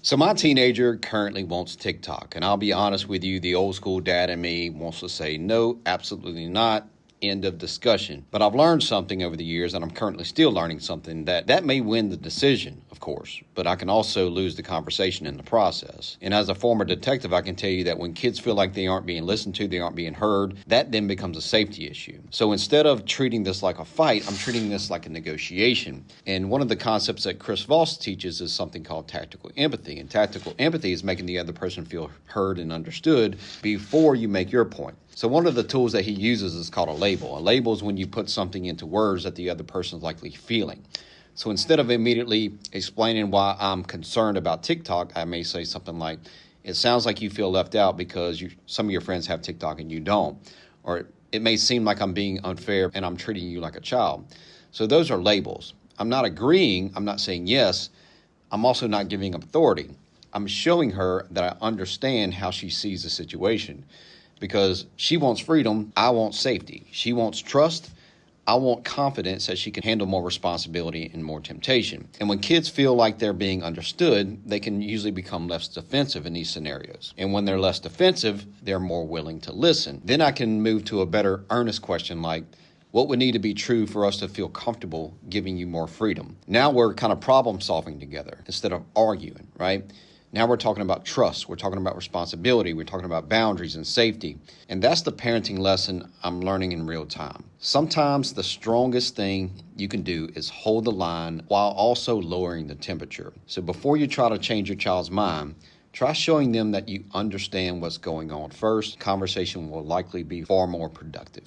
So my teenager currently wants TikTok, and I'll be honest with you, the old school dad in me wants to say no, absolutely not. End of discussion. But I've learned something over the years, and I'm currently still learning something that may win the decision, of course, but I can also lose the conversation in the process. And as a former detective, I can tell you that when kids feel like they aren't being listened to, they aren't being heard, that then becomes a safety issue. So instead of treating this like a fight, I'm treating this like a negotiation. And one of the concepts that Chris Voss teaches is something called tactical empathy. And tactical empathy is making the other person feel heard and understood before you make your point. So one of the tools that he uses is called a label. A label is when you put something into words that the other person is likely feeling. So instead of immediately explaining why I'm concerned about TikTok, I may say something like, it sounds like you feel left out because some of your friends have TikTok and you don't. Or it may seem like I'm being unfair and I'm treating you like a child. So those are labels. I'm not agreeing. I'm not saying yes. I'm also not giving authority. I'm showing her that I understand how she sees the situation. Because she wants freedom, I want safety. She wants trust, I want confidence that she can handle more responsibility and more temptation. And when kids feel like they're being understood, they can usually become less defensive in these scenarios. And when they're less defensive, they're more willing to listen. Then I can move to a better earnest question like, what would need to be true for us to feel comfortable giving you more freedom? Now we're kind of problem solving together instead of arguing, right? Now we're talking about trust, we're talking about responsibility, we're talking about boundaries and safety. And that's the parenting lesson I'm learning in real time. Sometimes the strongest thing you can do is hold the line while also lowering the temperature. So before you try to change your child's mind, try showing them that you understand what's going on first. Conversation will likely be far more productive.